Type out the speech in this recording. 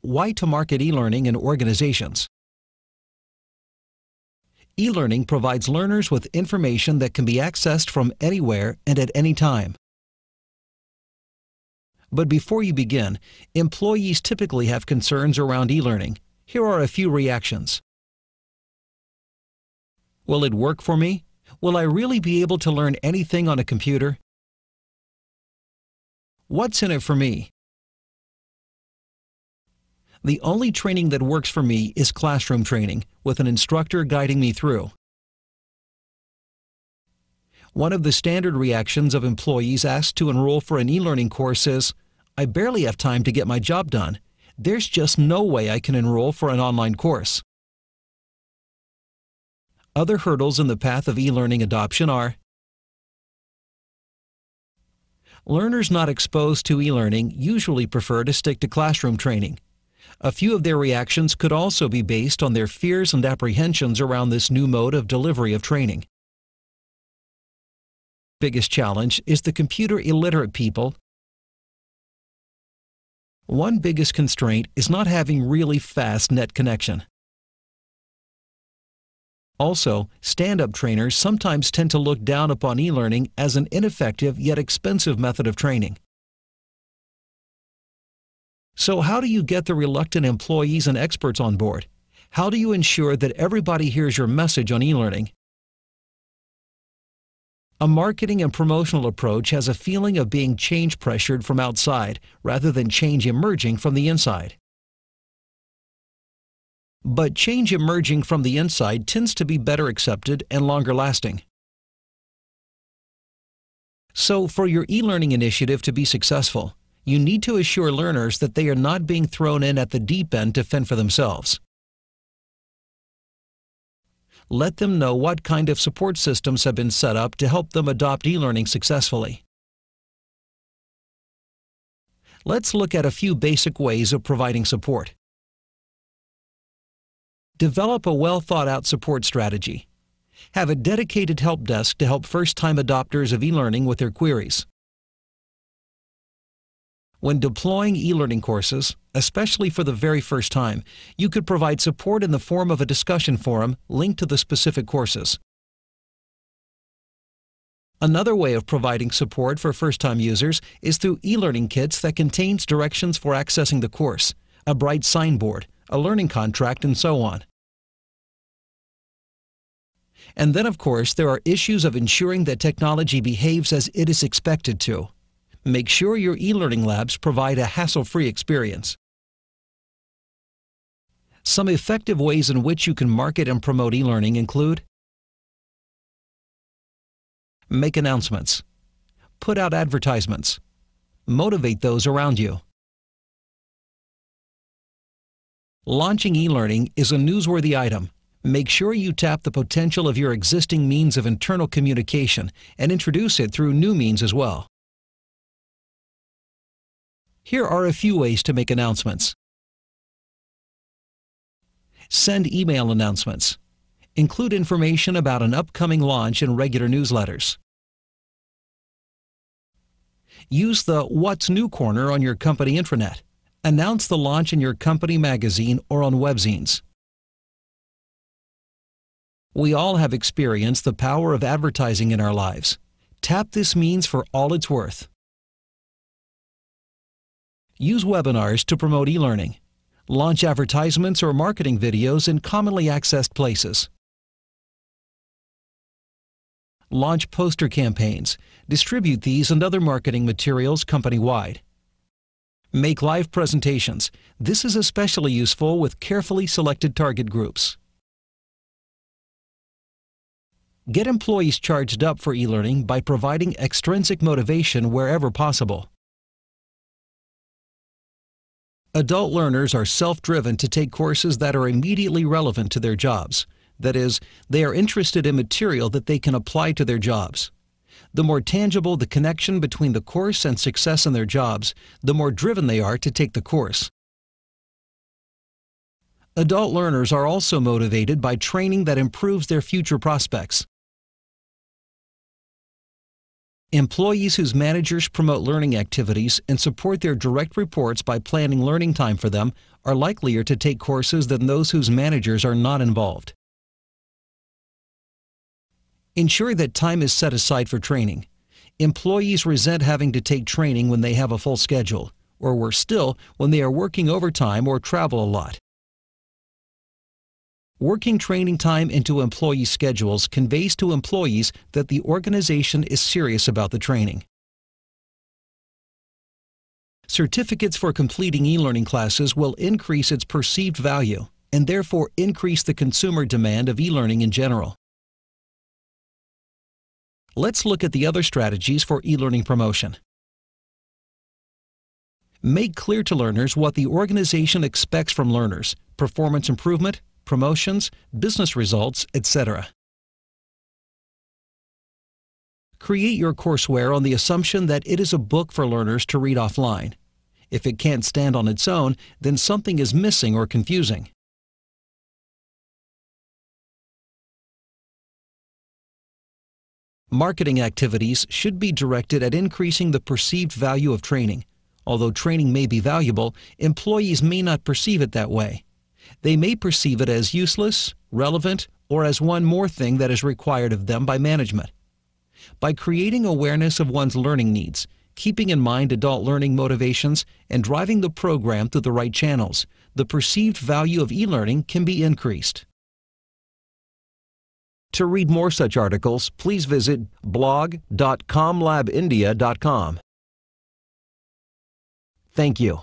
Why to market e-learning in organizations. E-learning provides learners with information that can be accessed from anywhere and at any time. But before you begin, employees typically have concerns around e-learning. Here are a few reactions. Will it work for me? Will I really be able to learn anything on a computer? What's in it for me? The only training that works for me is classroom training, with an instructor guiding me through. One of the standard reactions of employees asked to enroll for an e-learning course is, "I barely have time to get my job done. There's just no way I can enroll for an online course." Other hurdles in the path of e-learning adoption are: learners not exposed to e-learning usually prefer to stick to classroom training. A few of their reactions could also be based on their fears and apprehensions around this new mode of delivery of training. Biggest challenge is the computer illiterate people. One biggest constraint is not having really fast net connection. Also, stand-up trainers sometimes tend to look down upon e-learning as an ineffective yet expensive method of training. So how do you get the reluctant employees and experts on board? How do you ensure that everybody hears your message on e-learning? A marketing and promotional approach has a feeling of being change pressured from outside rather than change emerging from the inside. But change emerging from the inside tends to be better accepted and longer lasting. So for your e-learning initiative to be successful, you need to assure learners that they are not being thrown in at the deep end to fend for themselves. Let them know what kind of support systems have been set up to help them adopt e-learning successfully. Let's look at a few basic ways of providing support. Develop a well-thought-out support strategy. Have a dedicated help desk to help first-time adopters of e-learning with their queries. When deploying e-learning courses, especially for the very first time, you could provide support in the form of a discussion forum linked to the specific courses. Another way of providing support for first-time users is through e-learning kits that contains directions for accessing the course, a bright signboard, a learning contract, and so on. And then, of course, there are issues of ensuring that technology behaves as it is expected to. Make sure your e-learning labs provide a hassle-free experience. Some effective ways in which you can market and promote e-learning include: make announcements, put out advertisements, motivate those around you. Launching e-learning is a newsworthy item. Make sure you tap the potential of your existing means of internal communication and introduce it through new means as well. Here are a few ways to make announcements. Send email announcements. Include information about an upcoming launch in regular newsletters. Use the What's New corner on your company intranet. Announce the launch in your company magazine or on webzines. We all have experienced the power of advertising in our lives. Tap this means for all it's worth. Use webinars to promote e-learning. Launch advertisements or marketing videos in commonly accessed places. Launch poster campaigns. Distribute these and other marketing materials company-wide. Make live presentations. This is especially useful with carefully selected target groups. Get employees charged up for e-learning by providing extrinsic motivation wherever possible. Adult learners are self-driven to take courses that are immediately relevant to their jobs. That is, they are interested in material that they can apply to their jobs. The more tangible the connection between the course and success in their jobs, the more driven they are to take the course. Adult learners are also motivated by training that improves their future prospects. Employees whose managers promote learning activities and support their direct reports by planning learning time for them are likelier to take courses than those whose managers are not involved. Ensure that time is set aside for training. Employees resent having to take training when they have a full schedule, or worse still, when they are working overtime or travel a lot. Working training time into employee schedules conveys to employees that the organization is serious about the training. Certificates for completing e-learning classes will increase its perceived value and therefore increase the consumer demand of e-learning in general. Let's look at the other strategies for e-learning promotion. Make clear to learners what the organization expects from learners: performance improvement, promotions, business results, etc. Create your courseware on the assumption that it is a book for learners to read offline. If it can't stand on its own, then something is missing or confusing. Marketing activities should be directed at increasing the perceived value of training. Although training may be valuable, employees may not perceive it that way. They may perceive it as useless, relevant, or as one more thing that is required of them by management. By creating awareness of one's learning needs, keeping in mind adult learning motivations, and driving the program through the right channels, the perceived value of e-learning can be increased. To read more such articles, please visit blog.comlabindia.com. Thank you.